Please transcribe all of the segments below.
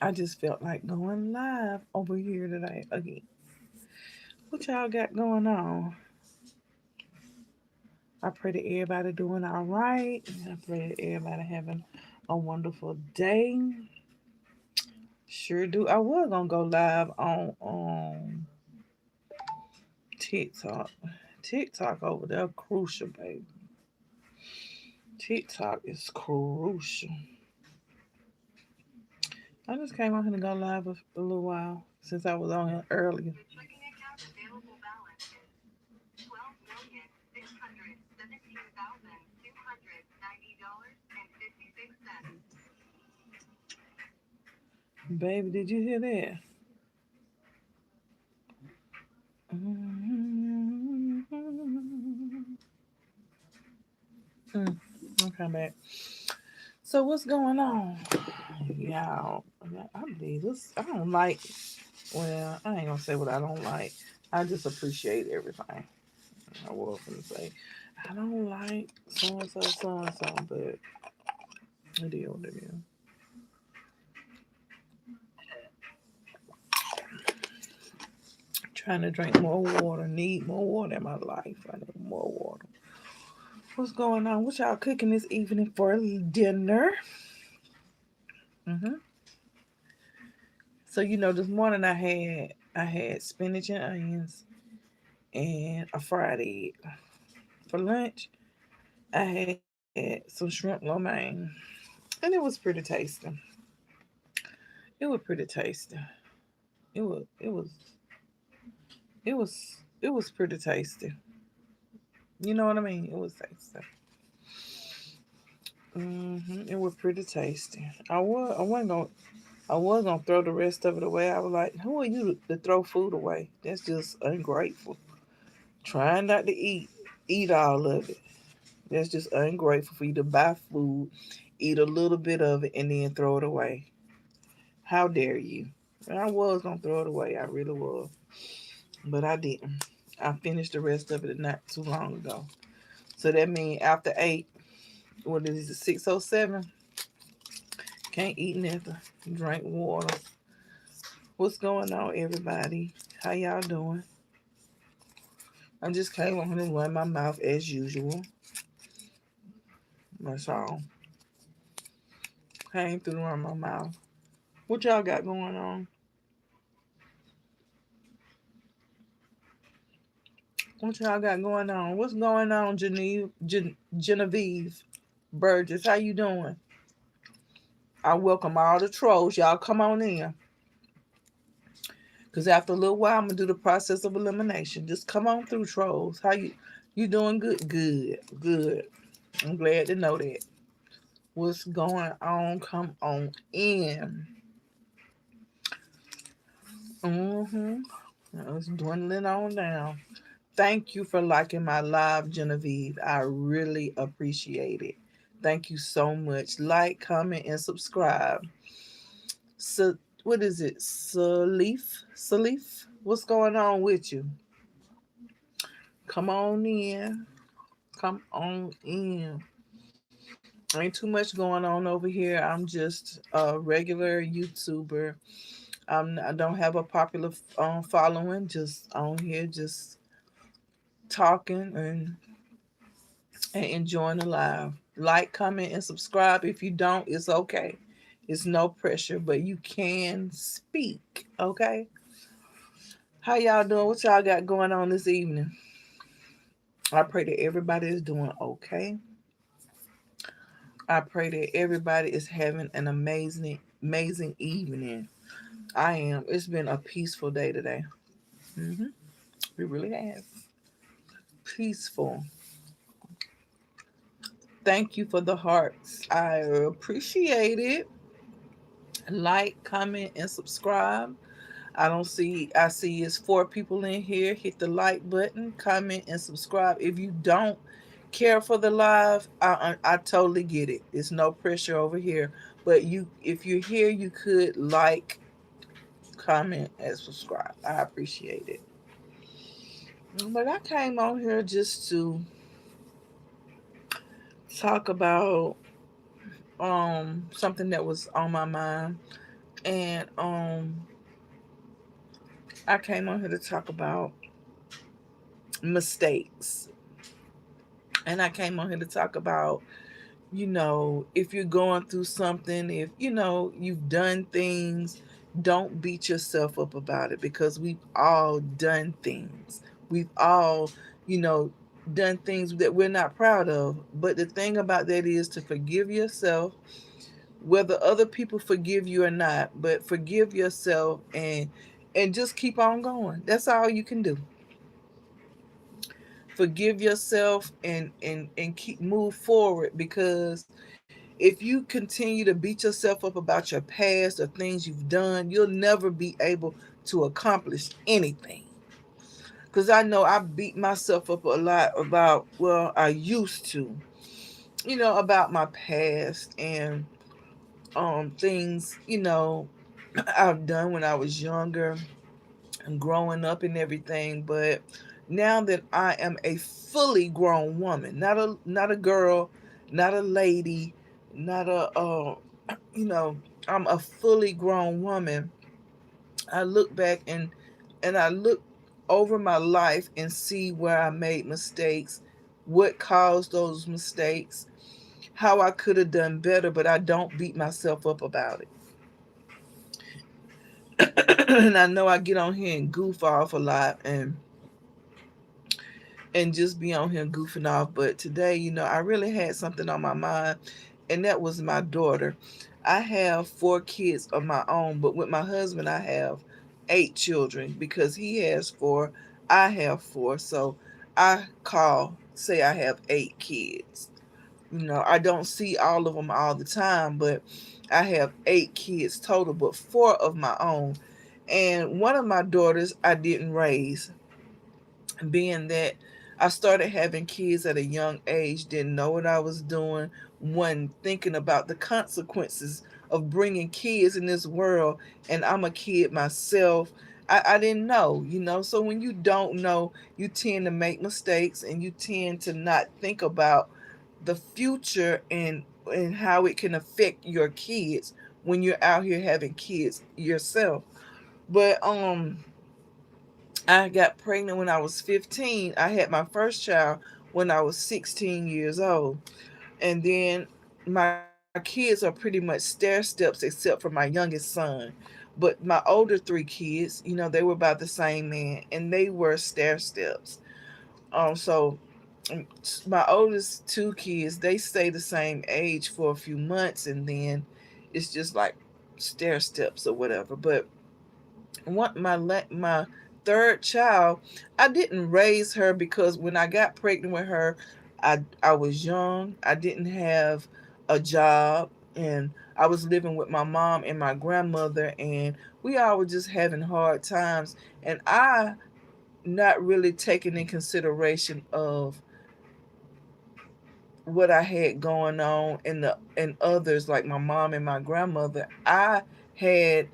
I just felt like going live over here today again. What y'all got going on? I pray that everybody doing all right. I pray that everybody having a wonderful day. Sure do. I was gonna go live on TikTok. TikTok over there crucial, baby. TikTok is crucial. I just came on here to go live a little while since I was on here earlier. Checking account available balance is 12,617,290.56. Baby, did you hear that? Mm, okay, back. So what's going on? Y'all, I believe this. I don't like. Well, I ain't gonna say what I don't like. I just appreciate everything. I was gonna say I don't like so and so, so and so, but it is what it is. Trying to drink more water. Need more water in my life. I need more water. What's going on? What y'all cooking this evening for dinner? hmm So this morning I had spinach and onions and a fried egg. For lunch, I had some shrimp lo mein, and it was pretty tasty. It was pretty tasty. It was it was pretty tasty. You know what I mean? It was tasty. It was pretty tasty. I was gonna throw the rest of it away. I was like, who are you to throw food away? That's just ungrateful. Trying not to eat all of it. That's just ungrateful for you to buy food, eat a little bit of it, and then throw it away. How dare you? And I was gonna throw it away. I really was, but I didn't. I finished the rest of it not too long ago. So that means after 8, what is it, 6:07? Can't eat nothing. Drink water. What's going on, everybody? How y'all doing? I just came on here to run my mouth as usual. That's all. Came through to run my mouth. What y'all got going on? What y'all got going on? What's going on, Genevieve Burgess? How you doing? I welcome all the trolls. Y'all come on in. Cause after a little while, I'm gonna do the process of elimination. Just come on through, trolls. How you doing? Good, good, good. I'm glad to know that. What's going on? Come on in. Mm-hmm. It's dwindling on down. Thank you for liking my live, Genevieve. I really appreciate it. Thank you so much. Like, comment, and subscribe. So, what is it? Salif? Salif? What's going on with you? Come on in. Come on in. Ain't too much going on over here. I'm just a regular YouTuber. I don't have a popular following. Just on here, just talking and enjoying the live. Like, comment, and subscribe. If you don't, it's okay. It's no pressure, but you can speak. Okay. How y'all doing? What y'all got going on this evening? I pray that everybody is doing okay. I pray that everybody is having an amazing evening. I am. It's been a peaceful day today. hmm It really has. Peaceful. Thank you for the hearts. I appreciate it. Like, comment, and subscribe. I see it's 4 people in here. Hit the like button, comment, and subscribe. If you don't care for the live, I totally get it. It's no pressure over here. But if you're here, you could like, comment, and subscribe. I appreciate it. But I came on here just to talk about something that was on my mind. And I came on here to talk about mistakes. And I came on here to talk about, if you're going through something, if you've done things, don't beat yourself up about it, because we've all done things. We've all, you know, done things that we're not proud of. But the thing about that is to forgive yourself, whether other people forgive you or not, but forgive yourself and just keep on going. That's all you can do. Forgive yourself and keep move forward, because if you continue to beat yourself up about your past or things you've done, you'll never be able to accomplish anything. Because I know I beat myself up a lot about, well, I used to, about my past and things, I've done when I was younger and growing up and everything. But now that I am a fully grown woman, not a girl, not a lady, not a you know, I'm a fully grown woman. I look back and I look over my life and see where I made mistakes, what caused those mistakes, how I could have done better, but I don't beat myself up about it. And I know I get on here and goof off a lot and just be on here goofing off. But today, I really had something on my mind, and that was my daughter. I have 4 kids of my own, but with my husband, I have 8 children because he has 4, I have 4. So say I have 8 kids. I don't see all of them all the time, but I have 8 kids total, but 4 of my own. And one of my daughters I didn't raise, being that I started having kids at a young age, didn't know what I was doing, wasn't thinking about the consequences of bringing kids in this world, and I'm a kid myself. I didn't know, So when you don't know, you tend to make mistakes and you tend to not think about the future and how it can affect your kids when you're out here having kids yourself. But I got pregnant when I was 15. I had my first child when I was 16 years old. And then my kids are pretty much stair steps except for my youngest son. But my older 3 kids, they were about the same man and they were stair steps. So my oldest 2 kids, they stay the same age for a few months and then it's just like stair steps or whatever. But my third child, I didn't raise her because when I got pregnant with her, I was young. I didn't have a job, and I was living with my mom and my grandmother, and we all were just having hard times. And I not really taking in consideration of what I had going on and others like my mom and my grandmother. I had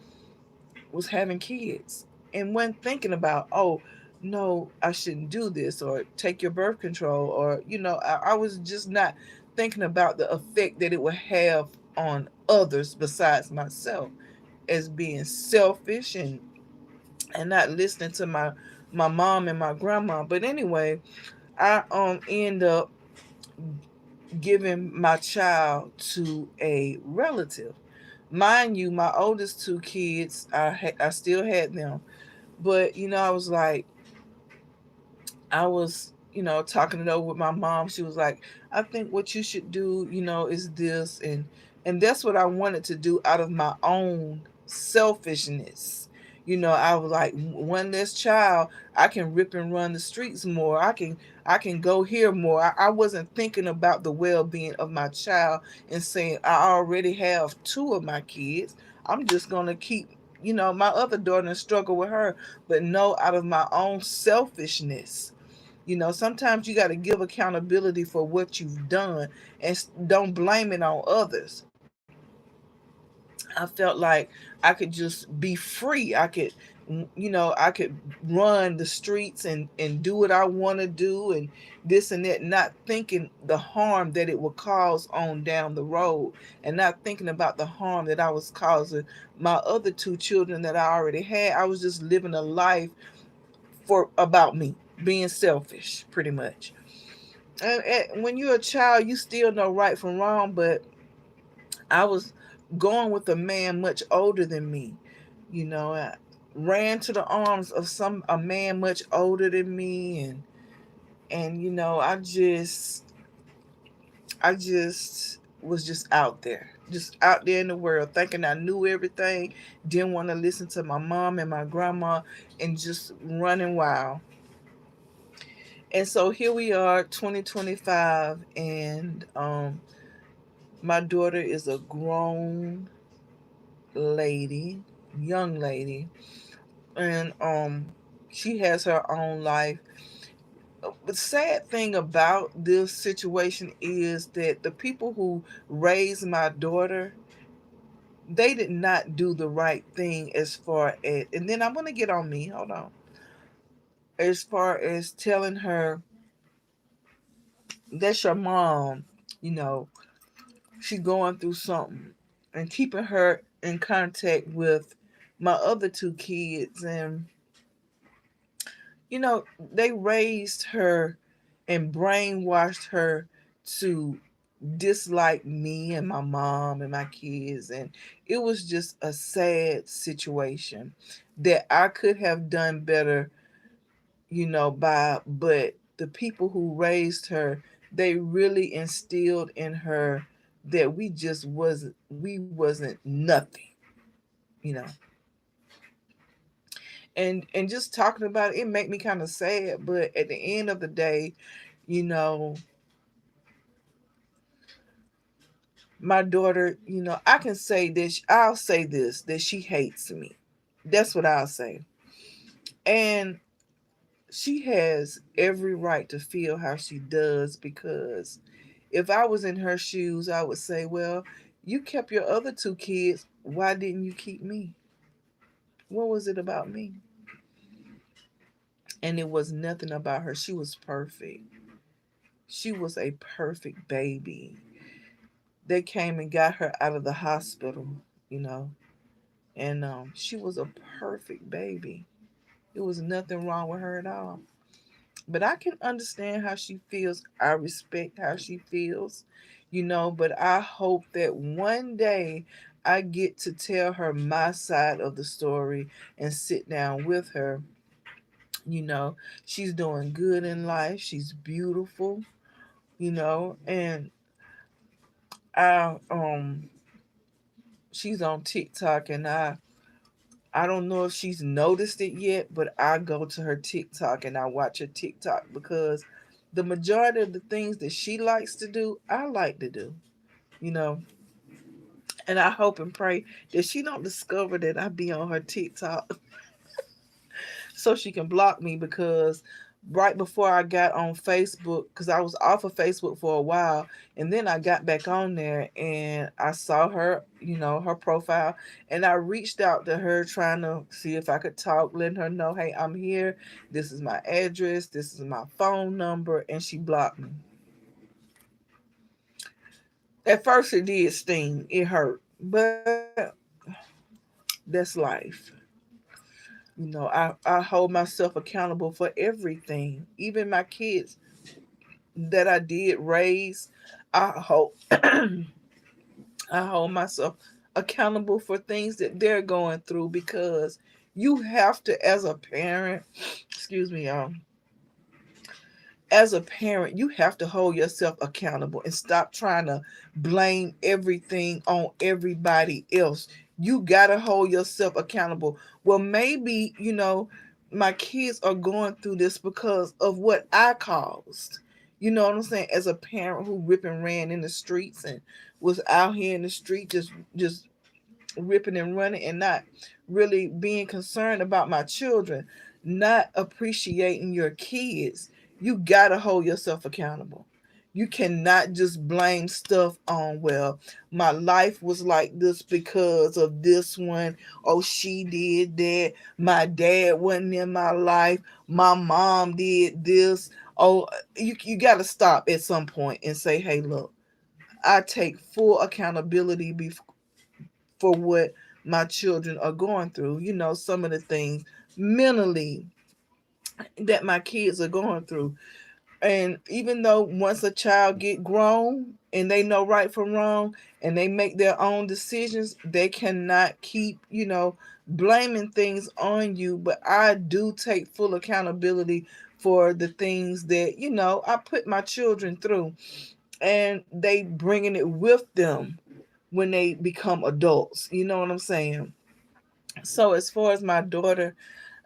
was having kids and wasn't thinking about, oh, no, I shouldn't do this or take your birth control, or, I was just not thinking about the effect that it would have on others besides myself, as being selfish and not listening to my mom and my grandma. But anyway, I end up giving my child to a relative. Mind you, my oldest 2 kids, I still had them, but I was like, I was, talking it over with my mom. She was like, I think what you should do, is this, and that's what I wanted to do out of my own selfishness. I was like, one less child, I can rip and run the streets more. I can go here more. I wasn't thinking about the well being of my child and saying I already have 2 of my kids. I'm just gonna keep, my other daughter and struggle with her, but no, out of my own selfishness. Sometimes you got to give accountability for what you've done and don't blame it on others. I felt like I could just be free. I could You know, I could run the streets and do what I want to do and this and that, not thinking the harm that it would cause on down the road, and not thinking about the harm that I was causing my other two children that I already had. I was just living a life for about me, being selfish pretty much. And when you're a child, you still know right from wrong, but I was going with a man much older than me. You know, I ran to the arms of some a man much older than me, and you know, I just was just out there in the world, thinking I knew everything, didn't want to listen to my mom and my grandma, and just running wild. And so here we are, 2025, and my daughter is a grown lady, young lady, and she has her own life. The sad thing about this situation is that the people who raised my daughter, they did not do the right thing as far as, and then I'm gonna get on me, hold on, as far as telling her that's your mom, you know, she going through something, and keeping her in contact with my other two kids. And you know, they raised her and brainwashed her to dislike me and my mom and my kids. And it was just a sad situation that I could have done better, you know, but the people who raised her, they really instilled in her that we wasn't nothing, you know. And just talking about it, it made me kind of sad, but at the end of the day, you know, my daughter, you know, I can say this, I'll say this, that she hates me. That's what I'll say. And she has every right to feel how she does, because if I was in her shoes, I would say, well, you kept your other two kids. Why didn't you keep me? What was it about me? And it was nothing about her. She was perfect. She was a perfect baby. They came and got her out of the hospital, you know, and she was a perfect baby. It was nothing wrong with her at all. But I can understand how she feels. I respect how she feels, you know, but I hope that one day I get to tell her my side of the story and sit down with her. You know, she's doing good in life. She's beautiful, you know, and I she's on TikTok, and I don't know if she's noticed it yet, but I go to her TikTok and I watch her TikTok, because the majority of the things that she likes to do, I like to do, you know. And I hope and pray that she don't discover that I be on her TikTok so she can block me, because right before I got on Facebook, because I was off of Facebook for a while, and then I got back on there and I saw her, you know, her profile, and I reached out to her trying to see if I could talk, letting her know, hey, I'm here. This is my address. This is my phone number. And she blocked me. At first, it did sting. It hurt. But that's life. You know, I hold myself accountable for everything, even my kids that I did raise. I hold I hold myself accountable for things that they're going through, because you have to, as a parent, excuse me, y'all, as a parent, you have to hold yourself accountable and stop trying to blame everything on everybody else. You got to hold yourself accountable. Well, maybe, you know, my kids are going through this because of what I caused. You know what I'm saying? As a parent who rip and ran in the streets and was out here in the street just ripping and running, and not really being concerned about my children, not appreciating your kids. You got to hold yourself accountable. You cannot just blame stuff on, well, my life was like this because of this one. Oh, she did that. My dad wasn't in my life. My mom did this. Oh, you got to stop at some point and say, hey, look, I take full accountability for what my children are going through. Some of the things mentally that my kids are going through. And even though once a child get grown and they know right from wrong and they make their own decisions, they cannot keep blaming things on you. But I do take full accountability for the things that I put my children through, and they bringing it with them when they become adults. You know what I'm saying? So as far as my daughter,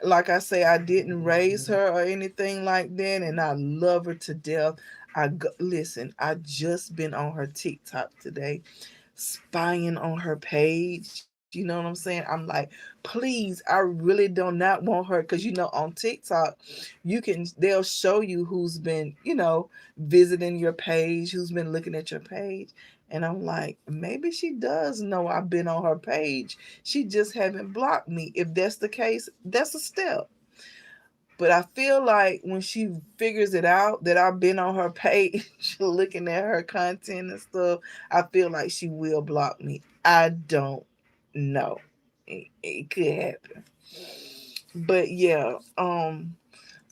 like I say, I didn't raise her or anything like that, and I love her to death. Listen, I just been on her TikTok today, spying on her page. You know what I'm saying? I'm like, please, I really do not want her, because on TikTok, they'll show you who's been visiting your page, who's been looking at your page. And I'm like, maybe she does know I've been on her page. She just haven't blocked me. If that's the case, that's a step. But I feel like when she figures it out that I've been on her page looking at her content and stuff, I feel like she will block me. I don't know. It could happen. But yeah,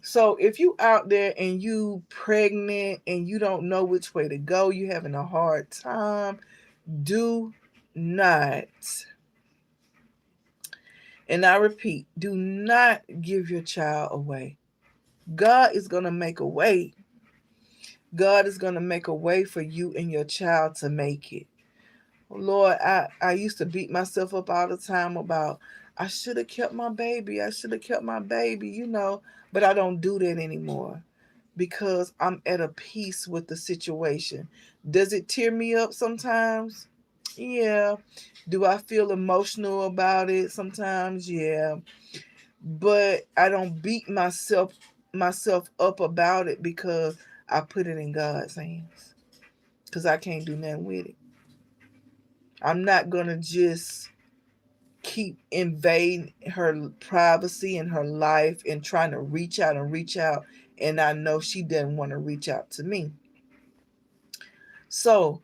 so if you out there and you pregnant and you don't know which way to go, you having a hard time, do not, and I repeat, do not give your child away. God is going to make a way. God is going to make a way for you and your child to make it. Lord, I used to beat myself up all the time about, I should have kept my baby. I should have kept my baby. But I don't do that anymore because I'm at a peace with the situation. Does it tear me up sometimes? Yeah. Do I feel emotional about it sometimes? Yeah. But I don't beat myself up about it because I put it in God's hands. Because I can't do nothing with it. I'm not gonna just keep invading her privacy and her life and trying to reach out, and I know she doesn't want to reach out to me. So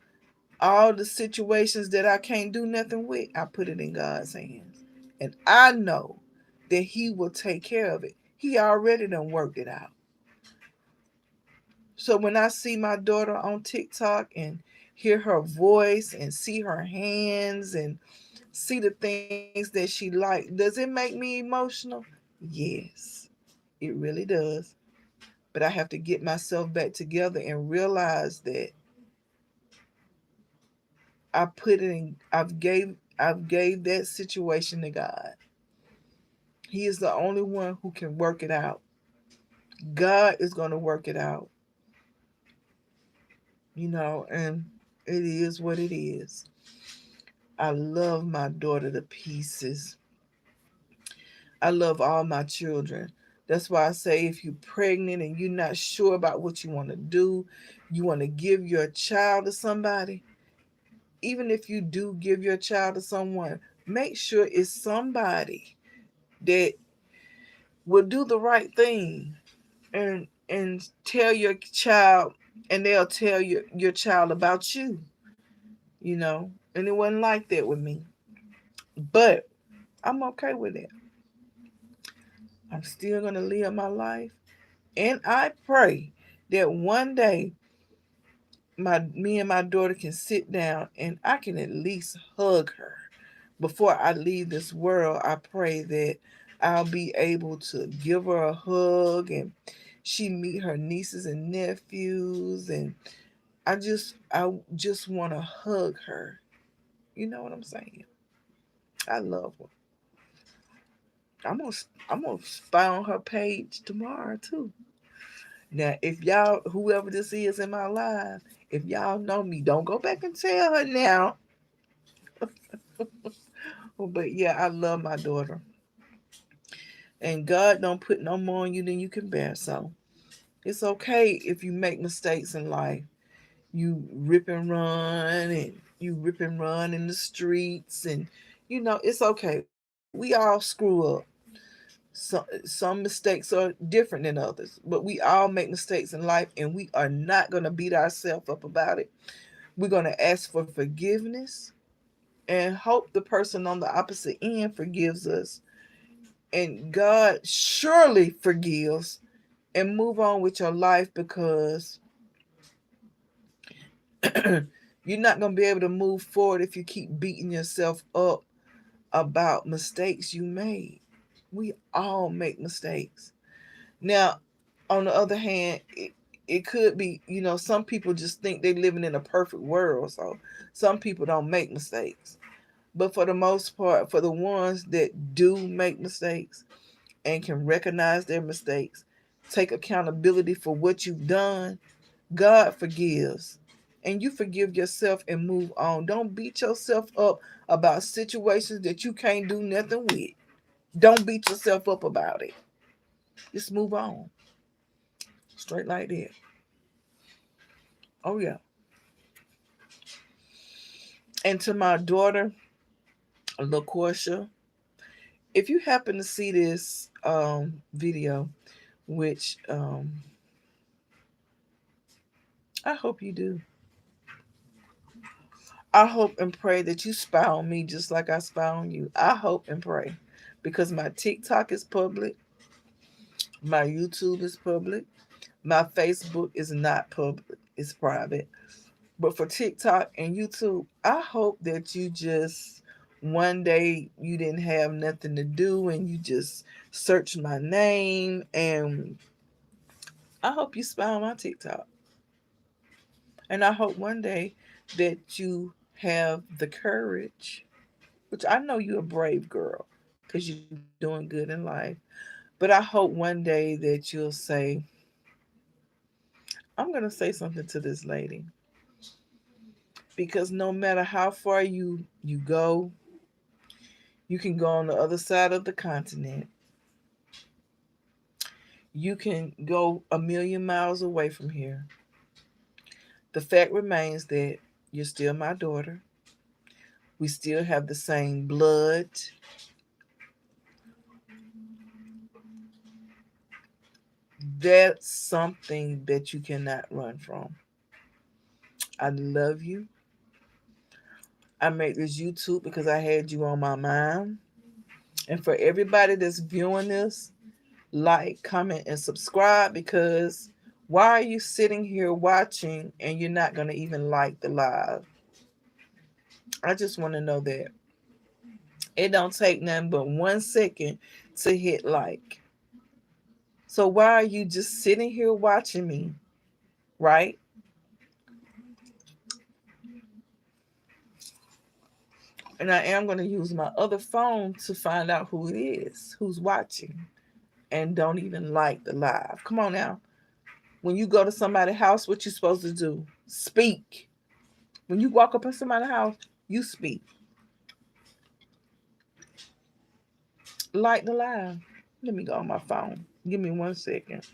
all the situations that I can't do nothing with, I put it in God's hands. And I know that He will take care of it. He already done worked it out. So when I see my daughter on TikTok and hear her voice and see her hands and see the things that she like, does it make me emotional? Yes, it really does. But I have to get myself back together and realize that I put it in I've gave that situation to God. He is the only one who can work it out. God is going to work it out, and it is what it is. I love my daughter to pieces. I love all my children. That's why I say, if you're pregnant and you're not sure about what you want to do, you want to give your child to somebody, even if you do give your child to someone, make sure it's somebody that will do the right thing and tell your child, and they'll tell your child about you. And it wasn't like that with me. But I'm okay with it. I'm still gonna live my life. And I pray that one day me and my daughter can sit down and I can at least hug her before I leave this world. I pray that I'll be able to give her a hug and she meet her nieces and nephews, and I just want to hug her. You know what I'm saying? I love her. I'm gonna spy on her page tomorrow too. Now, if y'all, whoever this is in my life, if y'all know me, don't go back and tell her now. But yeah, I love my daughter. And God don't put no more on you than you can bear. So it's okay if you make mistakes in life. You rip and run, and you rip and run in the streets, and it's okay. We all screw up. Some mistakes are different than others, but we all make mistakes in life, and we are not going to beat ourselves up about it. We're going to ask for forgiveness and hope the person on the opposite end forgives us, and God surely forgives, and move on with your life, because you're not going to be able to move forward if you keep beating yourself up about mistakes you made. We all make mistakes. Now, on the other hand, it could be, some people just think they're living in a perfect world. So some people don't make mistakes. But for the most part, for the ones that do make mistakes and can recognize their mistakes, take accountability for what you've done, God forgives. And you forgive yourself and move on. Don't beat yourself up about situations that you can't do nothing with. Don't beat yourself up about it. Just move on. Straight like that. Oh, yeah. And to my daughter, LaCorsha, if you happen to see this video, which I hope you do, I hope and pray that you spy on me just like I spy on you. I hope and pray, because my TikTok is public, my YouTube is public, my Facebook is not public, it's private. But for TikTok and YouTube, I hope that you just one day you didn't have nothing to do and you just search my name, and I hope you spy on my TikTok. And I hope one day that you have the courage, which I know you're a brave girl because you're doing good in life. But I hope one day that you'll say, I'm going to say something to this lady, because no matter how far you go, you can go on the other side of the continent. You can go a million miles away from here. The fact remains that you're still my daughter. We still have the same blood. That's something that you cannot run from. I love you. I made this YouTube because I had you on my mind. And for everybody that's viewing this, like, comment, and subscribe, because why are you sitting here watching and you're not going to even like the live? I just want to know that. It don't take nothing but 1 second to hit like. So why are you just sitting here watching me, right? And I am going to use my other phone to find out who it is, who's watching, and don't even like the live. Come on now. When you go to somebody's house, what you supposed to do? Speak. When you walk up in somebody's house, you speak. Like the live. Let me go on my phone. Give me 1 second.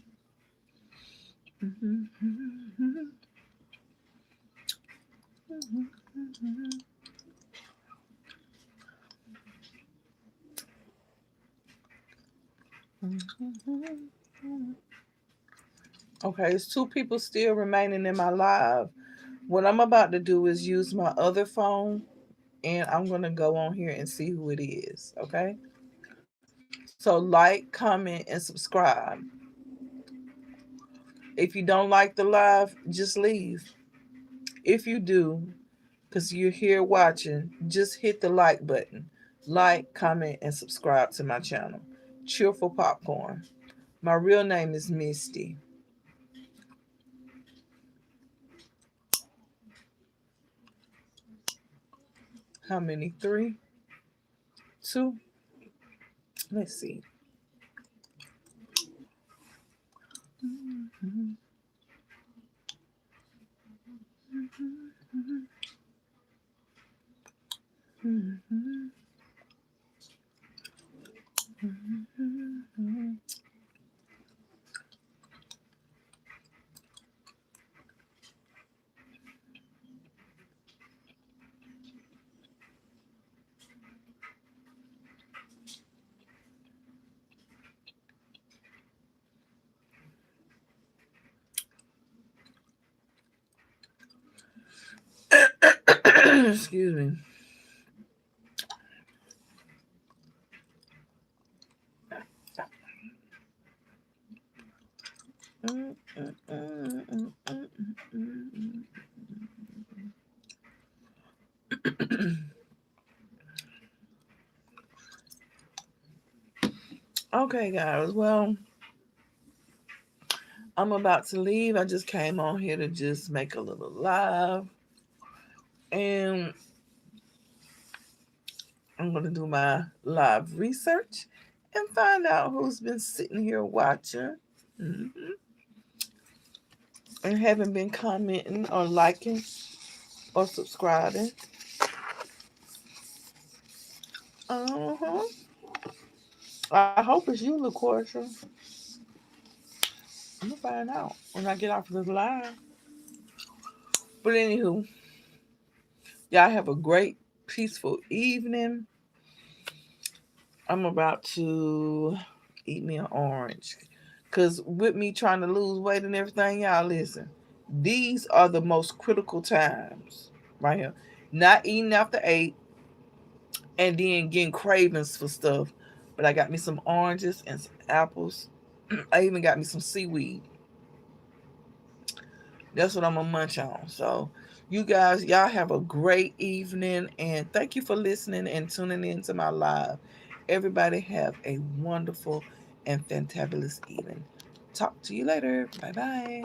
Okay, it's two people still remaining in my live. What I'm about to do is use my other phone, and I'm going to go on here and see who it is. Okay. So, like, comment, and subscribe. If you don't like the live, just leave. If you do, because you're here watching, just hit the like button. Like, comment, and subscribe to my channel. Cheerful Popcorn. My real name is Misty. How many? Three? Two? Let's see. Excuse me. Mm, mm, mm, mm, mm, mm, mm. Okay, guys. Well, I'm about to leave. I just came on here to just make a little live. And I'm going to do my live research and find out who's been sitting here watching, mhm, and haven't been commenting or liking or subscribing. Uh-huh. I hope it's you, LaCorsha. I'm going to find out when I get off of this live. But anywho, y'all have a great, peaceful evening. I'm about to eat me an orange. Because with me trying to lose weight and everything, y'all listen, these are the most critical times right here. Not eating after 8 and then getting cravings for stuff. But I got me some oranges and some apples. I even got me some seaweed. That's what I'm going to munch on. So, you guys, y'all have a great evening. And thank you for listening and tuning in to my live. Everybody have a wonderful and fantabulous evening. Talk to you later. Bye bye.